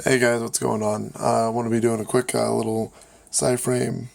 Hey guys, what's going on? I want to be doing a quick little Psy-Frame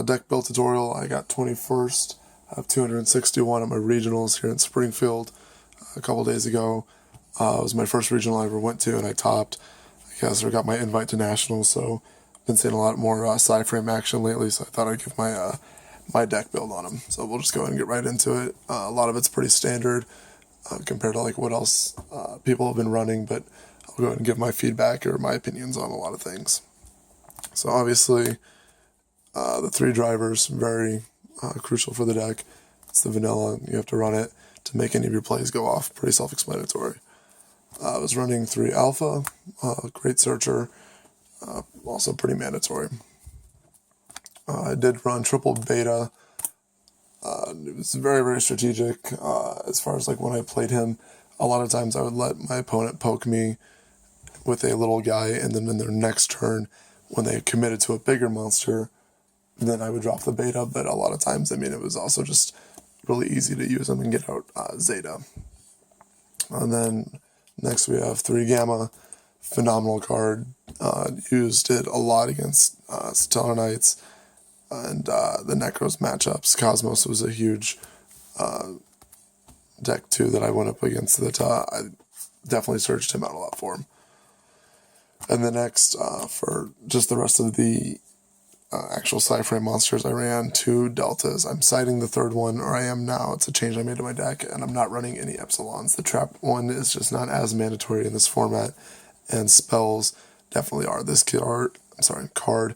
deck build tutorial. I got 21st of 261 at my regionals here in Springfield a couple days ago. It was my first regional I ever went to, and I topped. I guess I got my invite to nationals, so I've been seeing a lot more Psy-Frame action lately, so I thought I'd give my deck build on them. So we'll just go ahead and get right into it. A lot of it's pretty standard compared to like what else people have been running, but I'll go ahead and give my feedback or my opinions on a lot of things. So obviously, the three drivers, very crucial for the deck. It's the vanilla. You have to run it to make any of your plays go off. Pretty self-explanatory. I was running 3 alpha, great searcher, also pretty mandatory. I did run triple beta. It was very, very strategic as far as like when I played him. A lot of times I would let my opponent poke me with a little guy, and then in their next turn, when they committed to a bigger monster, then I would drop the beta. But a lot of times, it was also just really easy to use them and get out Zeta. And then next we have 3 Gamma, phenomenal card. Used it a lot against Stellar Knights and the Necros matchups. Cosmos was a huge deck too that I went up against that I definitely searched him out a lot for him. And the next, for just the rest of the actual Psy-Frame monsters, I ran 2 deltas. I'm citing the third one, or I am now. It's a change I made to my deck, and I'm not running any epsilons. The trap one is just not as mandatory in this format, and spells definitely are. This card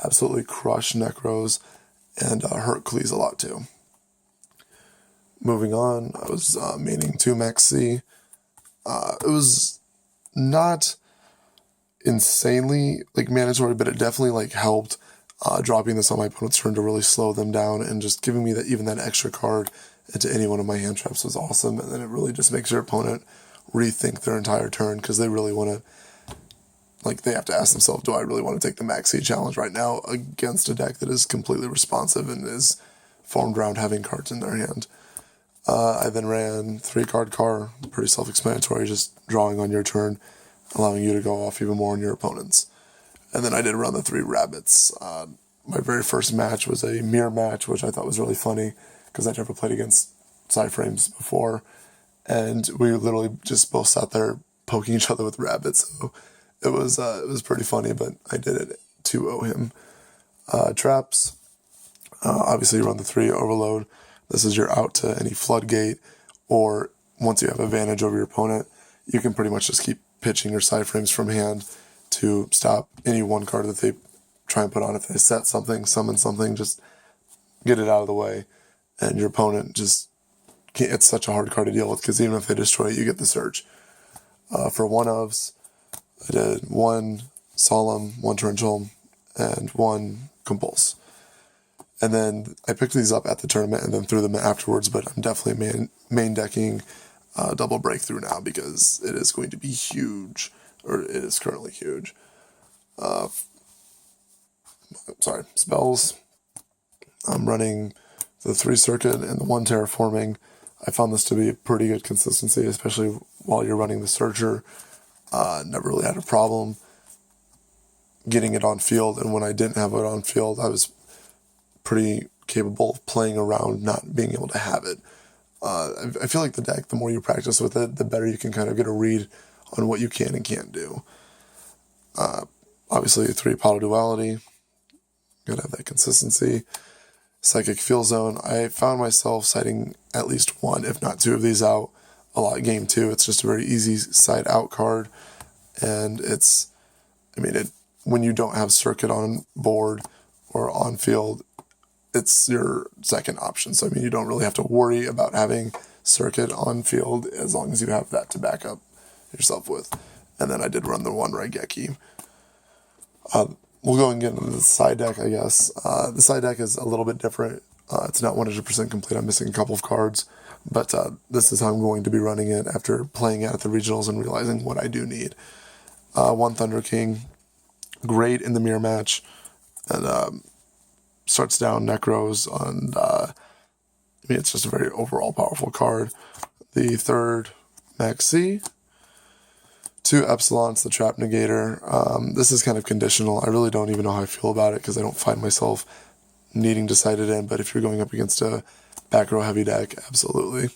absolutely crushed Necros and Hercules a lot too. Moving on, I was maining 2 Max C. It was not insanely like mandatory, but it definitely like helped dropping this on my opponent's turn to really slow them down, and just giving me that extra card into any one of my hand traps was awesome. And then it really just makes your opponent rethink their entire turn, because they really want to, like, they have to ask themselves, do I really want to take the Max C challenge right now against a deck that is completely responsive and is formed around having cards in their hand. I then ran 3 card car, pretty self-explanatory, just drawing on your turn, allowing you to go off even more on your opponents. And then I did run the 3 rabbits. My very first match was a mirror match, which I thought was really funny because I never played against Psy-Frames before. And we literally just both sat there poking each other with rabbits. So it was pretty funny, but I did it to owe him. Traps. Obviously, you run the 3 overload. This is your out to any floodgate, or once you have advantage over your opponent, you can pretty much just keep pitching your Psy-Frames from hand to stop any one card that they try and put on. If they set something, summon something, just get it out of the way. And your opponent just can't, it's such a hard card to deal with, because even if they destroy it, you get the search. For one-ofs, I did 1 Solemn, 1 Torrential, and 1 Compulse. And then I picked these up at the tournament and then threw them afterwards, but I'm definitely main decking Double Breakthrough now, because it is going to be huge, or it is currently huge. Spells. I'm running the 3 Circuit and the 1 Terraforming. I found this to be a pretty good consistency, especially while you're running the Searcher. Never really had a problem getting it on field, and when I didn't have it on field, I was pretty capable of playing around not being able to have it. I feel like the deck, the more you practice with it, the better you can kind of get a read on what you can and can't do. Obviously, 3 Power Duality. Gotta have that consistency. Psychic Field Zone. I found myself citing at least 1, if not 2 of these out a lot. Game 2, it's just a very easy side out card, and when you don't have Circuit on board or on field, it's your second option. So, you don't really have to worry about having Circuit on field as long as you have that to back up yourself with. And then I did run the 1 Raigeki. We'll go and get into the side deck, I guess. The side deck is a little bit different. It's not 100% complete. I'm missing a couple of cards. But this is how I'm going to be running it after playing it at the regionals and realizing what I do need. 1 Thunder King. Great in the mirror match. And starts down Necros, and it's just a very overall powerful card. The 3rd Max C. 2 Epsilons, the Trap Negator. This is kind of conditional. I really don't even know how I feel about it because I don't find myself needing to sight it in, but if you're going up against a back row heavy deck, absolutely.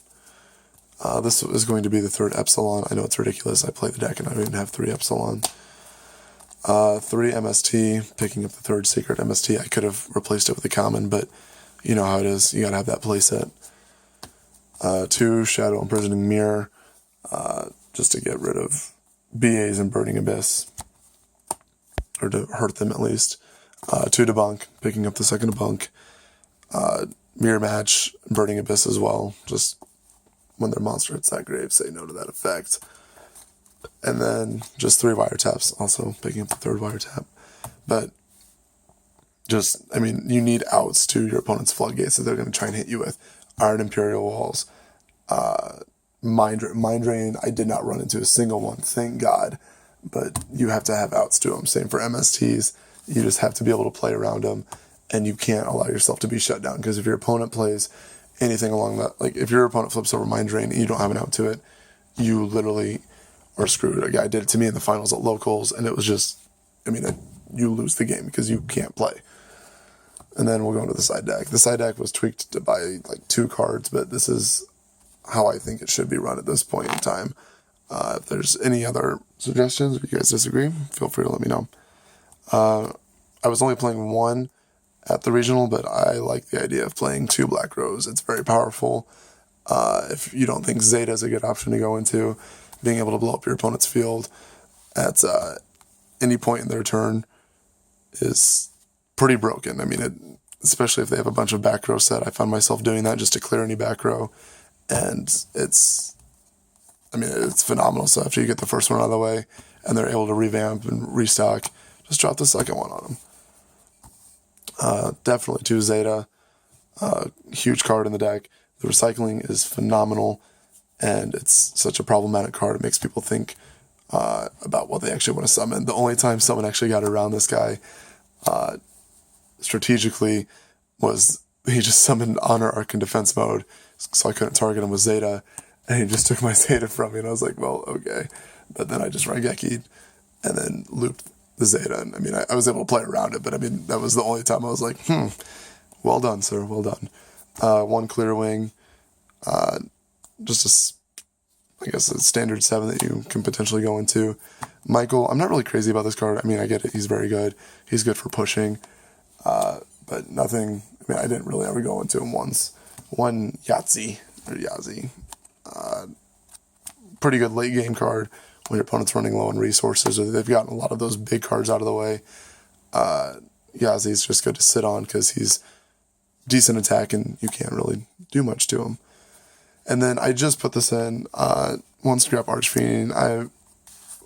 This is going to be the 3rd Epsilon. I know it's ridiculous. I play the deck and I don't even have 3 Epsilon. 3 MST, picking up the 3rd Secret MST. I could have replaced it with a common, but you know how it is. You gotta have that playset. 2 Shadow Imprisoning Mirror, just to get rid of BAs and Burning Abyss, or to hurt them at least. 2 Debunk, picking up the 2nd Debunk. Mirror Match, Burning Abyss as well, just when their monster hits that grave, say no to that effect. And then just 3 Wiretaps, also picking up the 3rd Wiretap. But just, I mean, you need outs to your opponent's floodgates that they're going to try and hit you with. Iron Imperial Walls, Mind Drain, I did not run into a single one, thank God. But you have to have outs to them. Same for MSTs. You just have to be able to play around them, and you can't allow yourself to be shut down. Because if your opponent plays anything along that, like if your opponent flips over Mind Drain and you don't have an out to it, you literally are screwed. A guy did it to me in the finals at locals, and it was just, I mean, you lose the game because you can't play. And then we'll go into the side deck. The side deck was tweaked to buy like 2 cards, but this is how I think it should be run at this point in time. If there's any other suggestions, if you guys disagree, feel free to let me know. I was only playing 1 at the regional, but I like the idea of playing 2 Black Rose. It's very powerful. If you don't think Zeta is a good option to go into, being able to blow up your opponent's field at any point in their turn is pretty broken. I mean, especially if they have a bunch of back row set. I found myself doing that just to clear any back row, and it's phenomenal. So after you get the first one out of the way and they're able to revamp and restock, just drop the second one on them. Definitely 2 Zeta, huge card in the deck. The recycling is phenomenal, and it's such a problematic card. It makes people think about what they actually want to summon. The only time someone actually got around this guy strategically was he just summoned Honor Arc in defense mode, so I couldn't target him with Zeta, and he just took my Zeta from me, and I was like, well, okay. But then I just Raigeki'd and then looped the Zeta, and I mean, I was able to play around it, but I mean, that was the only time I was like, well done, sir, well done. 1 Clear Wing, just I guess a standard 7 that you can potentially go into. Michael, I'm not really crazy about this card. I mean, I get it, he's very good. He's good for pushing, but nothing, I mean, I didn't really ever go into him once. 1 Yahtzee, pretty good late game card when your opponent's running low on resources, or they've gotten a lot of those big cards out of the way. Yazie's just good to sit on because he's decent attack and you can't really do much to him. And then I just put this in, 1 Scrap Archfiend.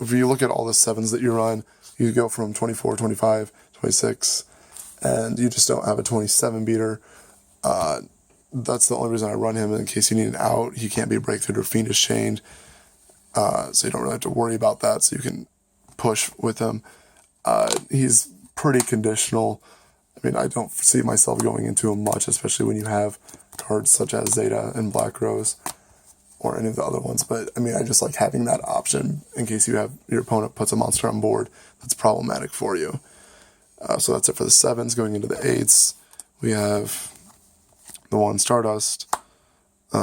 If you look at all the 7s that you run, you go from 24, 25, 26, and you just don't have a 27 beater. That's the only reason I run him, in case you need an out. He can't be breakthrough or Fiendish Chained, so you don't really have to worry about that, so you can push with him. He's pretty conditional. I mean, I don't see myself going into him much, especially when you have cards such as Zeta and Black Rose, or any of the other ones. But, I mean, I just like having that option in case your opponent puts a monster on board that's problematic for you. So that's it for the 7s. Going into the 8s, we have the 1 Stardust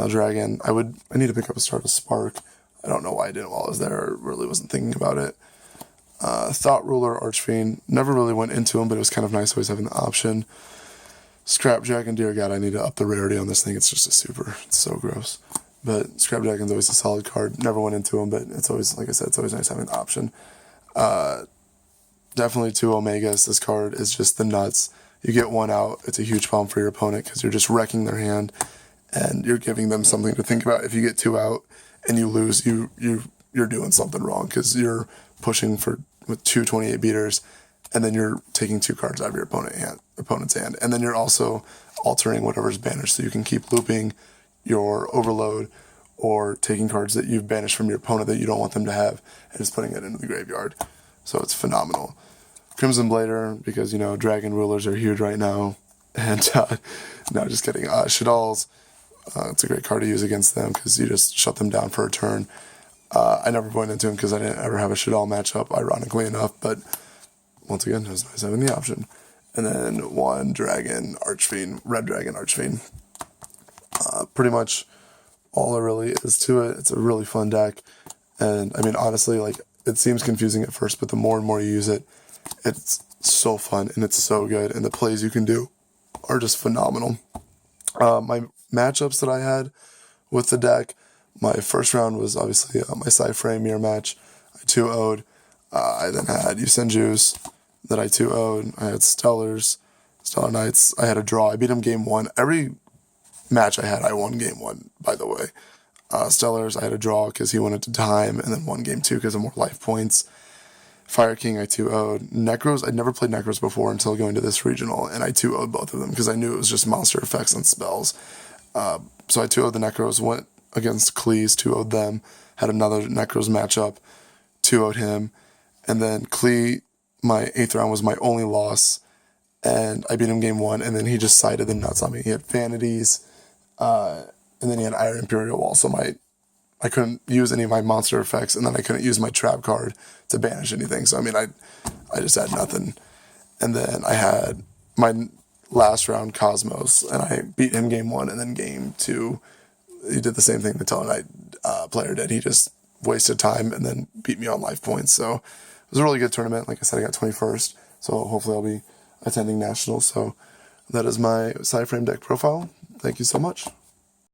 Dragon. I need to pick up a Stardust Spark. I don't know why I didn't while I was there. I really wasn't thinking about it. Thought Ruler Archfiend. Never really went into him, but it was kind of nice always having the option. Scrap Dragon, dear God, I need to up the rarity on this thing. It's just a super. It's so gross. But Scrap Dragon's always a solid card. Never went into him, but it's always, like I said, it's always nice having the option. Definitely 2 Omegas. This card is just the nuts. You get 1 out, it's a huge problem for your opponent because you're just wrecking their hand and you're giving them something to think about. If you get 2 out and you lose, you're doing something wrong because you're pushing with 2 28 beaters, and then you're taking 2 cards out of your opponent's hand, and then you're also altering whatever's banished, so you can keep looping your Overload or taking cards that you've banished from your opponent that you don't want them to have and just putting it into the graveyard. So it's phenomenal. Crimson Blader, because, Dragon Rulers are huge right now. And, no, just kidding. Shadal's, it's a great card to use against them because you just shut them down for a turn. I never went into him because I didn't ever have a shit-all matchup, ironically enough, but once again, it was nice having the option. And then one Dragon Archfiend, Red Dragon Archfiend. Pretty much all there really is to it. It's a really fun deck. And I mean, honestly, like, it seems confusing at first, but the more and more you use it, it's so fun and it's so good. And the plays you can do are just phenomenal. My matchups that I had with the deck, my first round was obviously my Psy-Frame mirror match. I 2-0'd. I then had Yusenju's that I 2-0'd. I had Stellar Knights. I had a draw. I beat him game 1. Every match I had, I won game 1, by the way. Stellars, I had a draw because he wanted to time, and then won game 2 because of more life points. Fire King, I 2-0'd. Necros, I'd never played Necros before until going to this regional, and I 2-0'd both of them because I knew it was just monster effects and spells. So I 2-0'd the Necros, went against Klees, 2-0'd them, had another Necros matchup, 2-0'd him, and then Klee, my 8th round was my only loss, and I beat him game 1, and then he just sided the nuts on me. He had Vanities, and then he had Iron Imperial Wall, so I couldn't use any of my monster effects, and then I couldn't use my trap card to banish anything. So, I mean, I just had nothing. And then I had my last round, Cosmos, and I beat him game 1, and then game 2, he did the same thing the Tellarknight player did. He just wasted time and then beat me on life points. So it was a really good tournament. Like I said, I got 21st, so hopefully I'll be attending nationals. So that is my Psy-Frame deck profile. Thank you so much.